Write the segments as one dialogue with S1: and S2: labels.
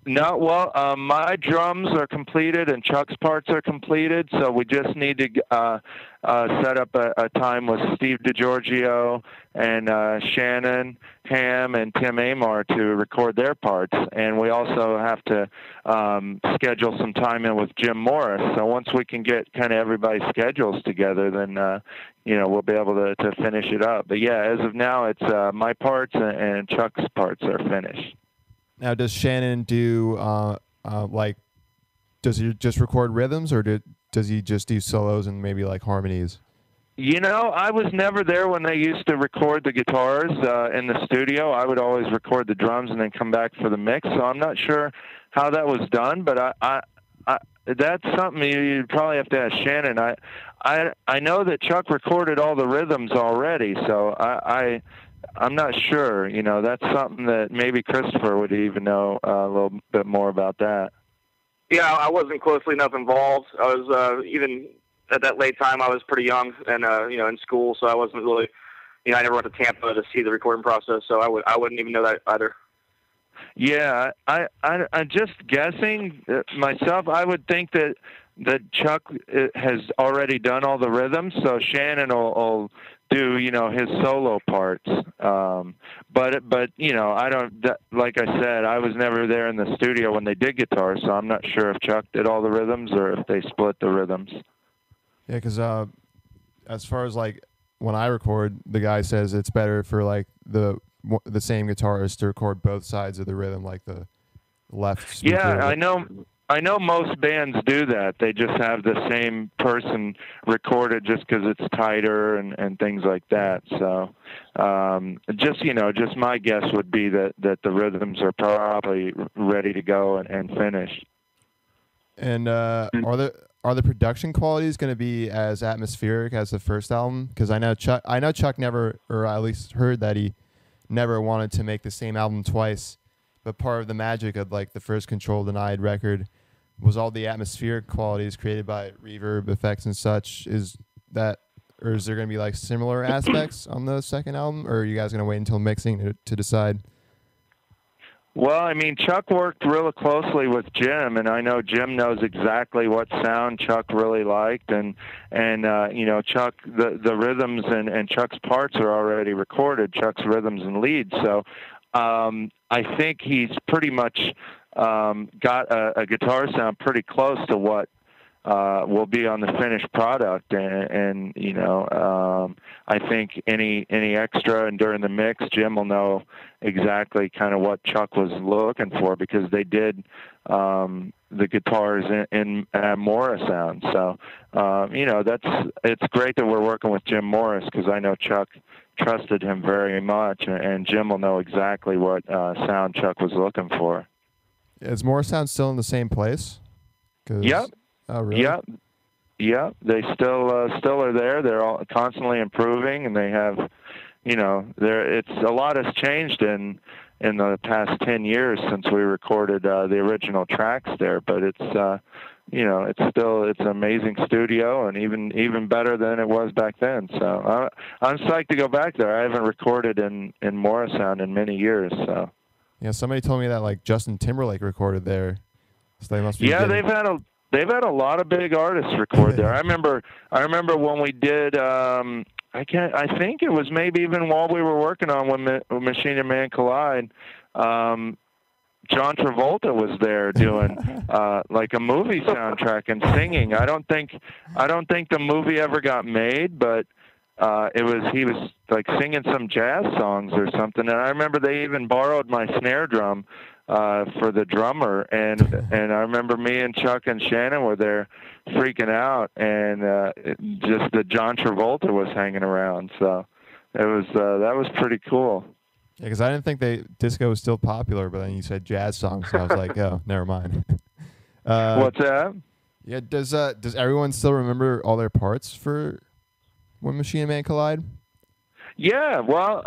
S1: No, well, my drums are completed and Chuck's parts are completed, so we just need to set up a time with Steve DiGiorgio and Shannon Ham and Tim Amar to record their parts, and we also have to schedule some time in with Jim Morris. So once we can get kind of everybody's schedules together, then we'll be able to finish it up. But yeah, as of now, it's my parts and Chuck's parts are finished.
S2: Now, does Shannon do does he just record rhythms, or does he just do solos and maybe like harmonies?
S1: I was never there when they used to record the guitars in the studio. I would always record the drums and then come back for the mix. So I'm not sure how that was done, but I that's something you'd probably have to ask Shannon. I know that Chuck recorded all the rhythms already, so I'm not sure. That's something that maybe Christopher would even know a little bit more about that.
S3: Yeah, I wasn't closely enough involved. I was even at that late time. I was pretty young and in school, so I wasn't really. I never went to Tampa to see the recording process, so I wouldn't even know that either.
S1: Yeah, I'm just guessing myself. I would think that Chuck has already done all the rhythms, so Shannon will do his solo parts. But I don't. Like I said, I was never there in the studio when they did guitar, so I'm not sure if Chuck did all the rhythms or if they split the rhythms.
S2: Yeah, because as far as like when I record, the guy says it's better for like the same guitarist to record both sides of the rhythm, like the left speaker.
S1: Yeah, I know most bands do that. They just have the same person recorded just because it's tighter and things like that. So just my guess would be that the rhythms are probably ready to go and finished.
S2: And are the production qualities going to be as atmospheric as the first album? Because I know Chuck never, or I at least heard that he never wanted to make the same album twice. But part of the magic of like the first Control Denied record was all the atmospheric qualities created by reverb effects and such. Is there going to be like similar aspects on the second album, or are you guys going to wait until mixing to decide?
S1: Well, I mean, Chuck worked really closely with Jim, and I know Jim knows exactly what sound Chuck really liked, and Chuck, the rhythms and Chuck's parts are already recorded, Chuck's rhythms and leads. So I think he's pretty much got a guitar sound pretty close to what will be on the finished product, and I think any extra and during the mix, Jim will know exactly kind of what Chuck was looking for, because they did the guitars in Morris sound. So it's great that we're working with Jim Morris, because I know Chuck trusted him very much, and Jim will know exactly what sound Chuck was looking for.
S2: Is Morris sound still in the same place?
S1: Yep.
S2: Oh, really?
S1: Yep. They still are there. They're all constantly improving, and they have, it's a lot has changed in the past 10 years since we recorded the original tracks there. But it's it's an amazing studio, and even better than it was back then. So I'm psyched to go back there. I haven't recorded in Morris sound in many years. So
S2: yeah, somebody told me that like Justin Timberlake recorded there. So they must be.
S1: Yeah, They've had a lot of big artists record there. I remember when we did. I think it was maybe even while we were working on when Machine and Man Collide. John Travolta was there doing like a movie soundtrack and singing. I don't think the movie ever got made, but he was like singing some jazz songs or something. And I remember they even borrowed my snare drum for the drummer, and I remember me and Chuck and Shannon were there freaking out, and just that John Travolta was hanging around. So it was that was pretty cool.
S2: Yeah, because I didn't think disco was still popular, but then you said jazz songs, so I was like, oh, never mind.
S1: What's that?
S2: Yeah, does everyone still remember all their parts for When Machine and Man Collide?
S1: Yeah, well,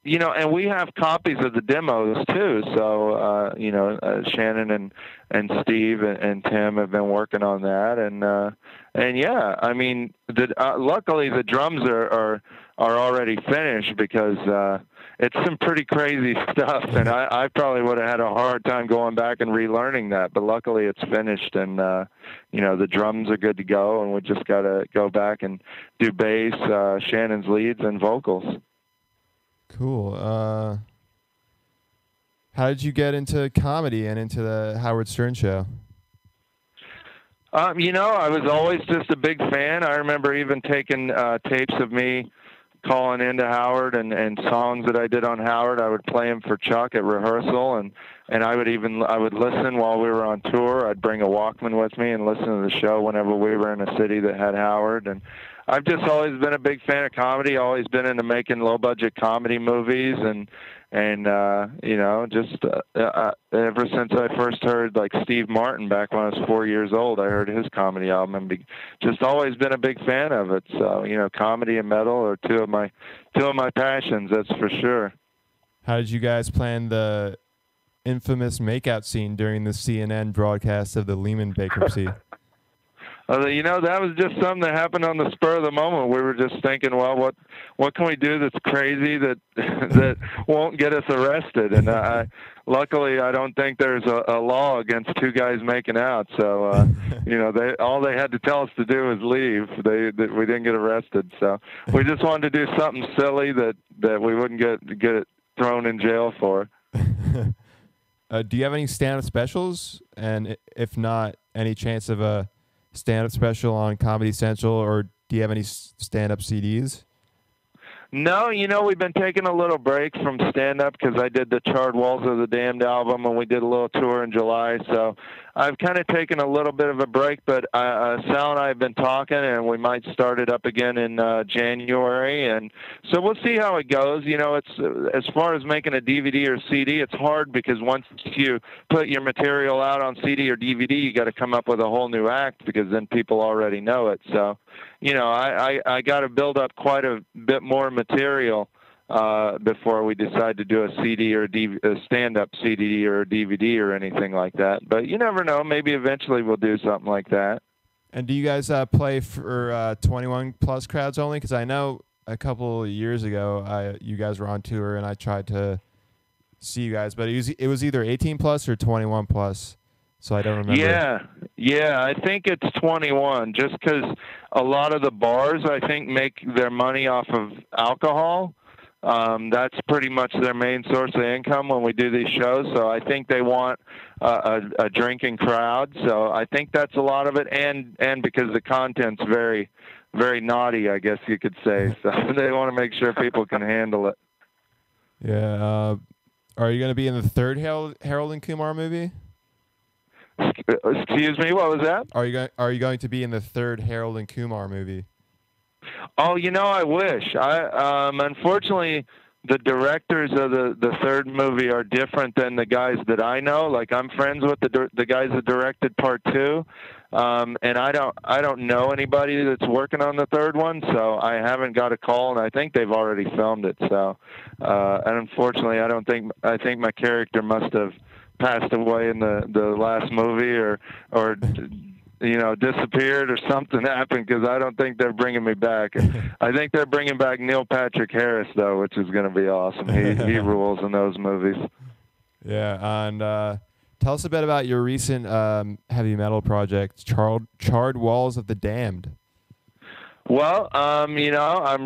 S1: and we have copies of the demos too. So, Shannon and Steve and Tim have been working on that, and yeah, I mean, luckily the drums are already finished, because it's some pretty crazy stuff, and I probably would have had a hard time going back and relearning that. But luckily, it's finished, and the drums are good to go, and we just got to go back and do bass, Shannon's leads, and vocals.
S2: Cool. How did you get into comedy and into the Howard Stern show?
S1: I was always just a big fan. I remember even taking tapes of me calling into Howard and songs that I did on Howard. I would play them for Chuck at rehearsal, and I would listen while we were on tour. I'd bring a Walkman with me and listen to the show whenever we were in a city that had Howard. And I've just always been a big fan of comedy. Always been into making low budget comedy movies, and just ever since I first heard like Steve Martin back when I was 4 years old, I heard his comedy album and just always been a big fan of it. So, comedy and metal are two of my passions, that's for sure.
S2: How did you guys plan the infamous makeout scene during the CNN broadcast of the Lehman bankruptcy?
S1: That was just something that happened on the spur of the moment. We were just thinking, well, what can we do that's crazy that won't get us arrested? And luckily, I don't think there's a law against two guys making out. So, all they had to tell us to do was leave. We didn't get arrested. So we just wanted to do something silly that we wouldn't get thrown in jail for.
S2: Do you have any stand-up specials? And if not, any chance of a stand-up special on Comedy Central, or do you have any stand-up CDs?
S1: No, we've been taking a little break from stand-up because I did the Charred Walls of the Damned album, and we did a little tour in July. So I've kind of taken a little bit of a break, but Sal and I have been talking, and we might start it up again in January. And so we'll see how it goes. It's as far as making a DVD or CD, it's hard because once you put your material out on CD or DVD, you got to come up with a whole new act because then people already know it. So, I got to build up quite a bit more material before we decide to do a CD or a stand-up CD or a DVD or anything like that. But you never know. Maybe eventually we'll do something like that.
S2: And do you guys play for 21-plus crowds only? Because I know a couple of years ago you guys were on tour, and I tried to see you guys, but it was either 18-plus or 21-plus. So I don't remember. Yeah, I think it's 21, just because a lot of the bars, I think, make their money off of alcohol. That's pretty much their main source of income when we do these shows. So I think they want a drinking crowd. So I think that's a lot of it, and because the content's very, very naughty, I guess you could say. So they want to make sure people can handle it. Yeah. Are you going to be in the third Harold and Kumar movie?
S1: Excuse me, what was that?
S2: Are you going to be in the third Harold and Kumar movie?
S1: Oh, I wish. Unfortunately, the directors of the third movie are different than the guys that I know. Like, I'm friends with the guys that directed part 2, and I don't know anybody that's working on the third one, so I haven't got a call, and I think they've already filmed it. So, and unfortunately, I think my character must have passed away in the last movie or disappeared or something happened, because I don't think they're bringing me back. I think they're bringing back Neil Patrick Harris, though, which is going to be awesome. He rules in those movies.
S2: Yeah, and tell us a bit about your recent heavy metal project, Charred Walls of the Damned.
S1: Well, I'm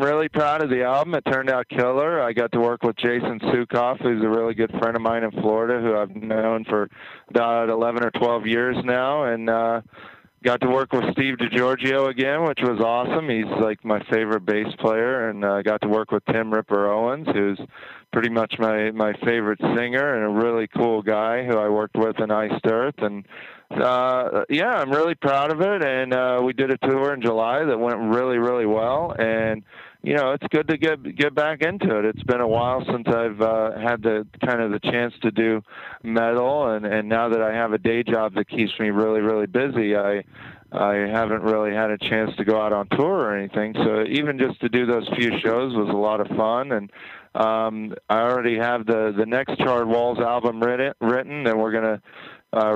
S1: really proud of the album. It turned out killer. I got to work with Jason Sukoff, who's a really good friend of mine in Florida, who I've known for about 11 or 12 years now, and got to work with Steve DiGiorgio again, which was awesome. He's like my favorite bass player, and I got to work with Tim Ripper Owens, who's pretty much my favorite singer and a really cool guy who I worked with in Iced Earth. And I'm really proud of it. And we did a tour in July that went really, really well. And it's good to get back into it. It's been a while since I've had the chance to do metal, and now that I have a day job that keeps me really, really busy, I haven't really had a chance to go out on tour or anything. So even just to do those few shows was a lot of fun. And I already have the next Charred Walls album written, and we're gonna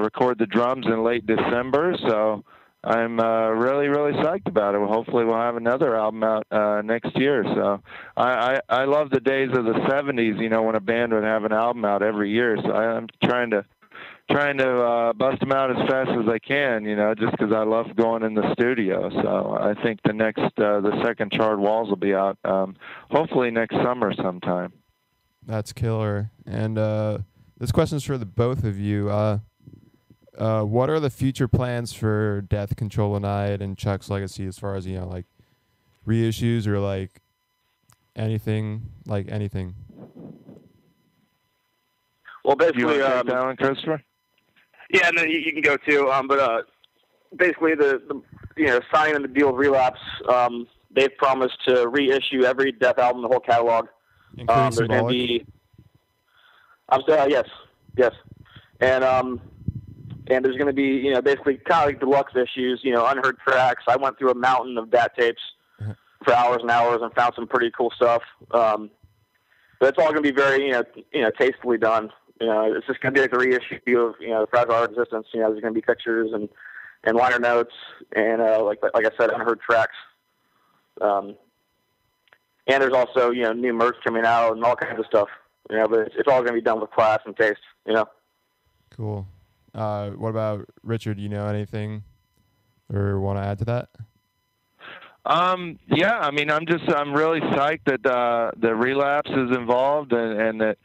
S1: record the drums in late December. So really, really psyched about it. Hopefully we'll have another album out next year. So I love the days of the 70s, when a band would have an album out every year. So I'm trying to bust them out as fast as I can, just because I love going in the studio. So I think the second Charred Walls will be out hopefully next summer sometime.
S2: That's killer. And this question's for the both of you. What are the future plans for Death, Control the Night, and Chuck's legacy as far as, like reissues or like anything?
S3: Well, basically,
S1: you want to take that one, Christopher?
S3: Yeah, and then you can go too. But basically, the signing the deal with Relapse, they've promised to reissue every Death album, the whole catalog.
S2: Including
S3: there's going to be, yes, and there's going to be, basically kind of like deluxe issues, unheard tracks. I went through a mountain of DAT tapes for hours and hours and found some pretty cool stuff. But it's all going to be very, tastefully done. It's just going to be like the reissue of, Fragile Our Existence. There's going to be pictures and liner notes and, like I said, unheard tracks. And there's also, new merch coming out and all kinds of stuff, but it's all going to be done with class and taste,
S2: Cool. What about Richard? Do you know anything or want to add to that?
S1: Yeah, I'm really psyched that the Relapse is involved and that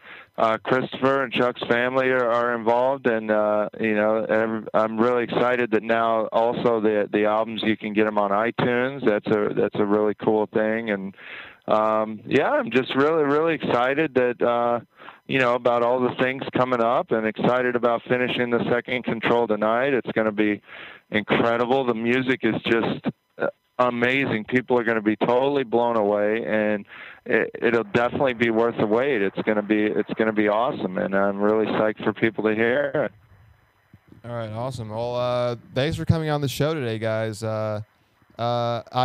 S1: Christopher and Chuck's family are involved, and I'm really excited that now also the albums, you can get them on iTunes. That's a really cool thing, and I'm just really, really excited that about all the things coming up, and excited about finishing the second Control tonight. It's going to be incredible. The music is just amazing. People are going to be totally blown away, and it'll definitely be worth the wait. It's going to be awesome, and I'm really psyched for people to hear it.
S2: All right, awesome. Well, thanks for coming on the show today, guys. I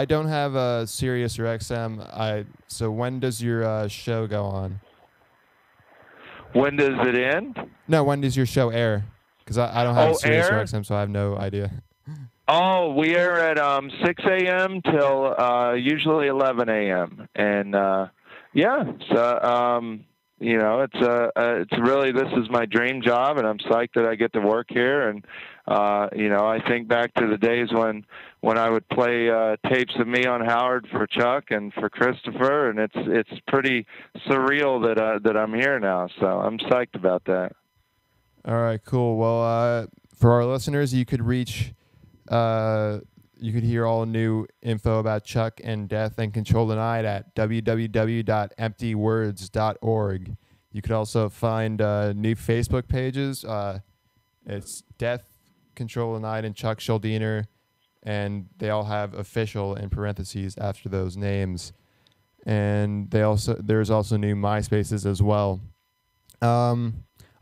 S2: don't have a Sirius or XM. So when does your show go on?
S1: When does it end?
S2: No, when does your show air? Because I don't have Sirius
S1: air?
S2: or XM, so I have no idea.
S1: Oh, we air at 6 a.m. till usually 11 a.m. And it's really, this is my dream job, and I'm psyched that I get to work here. And I think back to the days when I would play tapes of me on Howard for Chuck and for Christopher, and it's pretty surreal that I'm here now. So I'm psyched about that.
S2: All right, cool. Well, for our listeners, you could hear all new info about Chuck and Death and Control the Night at www.emptywords.org. You could also find new Facebook pages. It's Death, Control the Night, and Chuck Schuldiner, and they all have official in parentheses after those names. And there's also new MySpaces as well.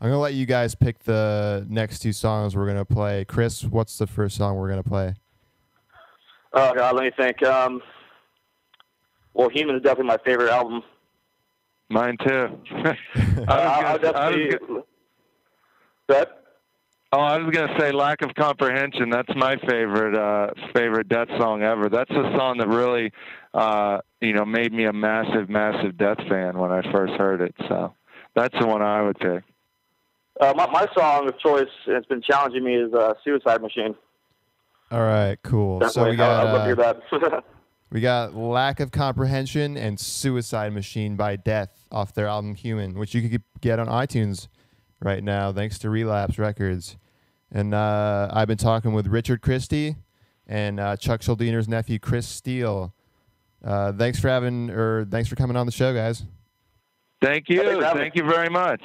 S2: I'm going to let you guys pick the next two songs we're going to play. Chris, what's the first song we're going to play?
S3: Oh, God, let me think. Well, Human is definitely my favorite album.
S1: Mine, too.
S3: I'll definitely...
S1: I was going to say Lack of Comprehension. That's my favorite Death song ever. That's a song that really, made me a massive, massive Death fan when I first heard it. So that's the one I would pick.
S3: My song of choice, and it's been challenging me, is Suicide Machine.
S2: All right, cool.
S3: Definitely.
S2: So
S3: I'd love to hear that.
S2: we got Lack of Comprehension and Suicide Machine by Death off their album Human, which you could get on iTunes right now, thanks to Relapse Records. And I've been talking with Richard Christy and Chuck Schuldiner's nephew, Chris Steele. Thanks for coming on the show, guys.
S1: Thank you. Thank you very much.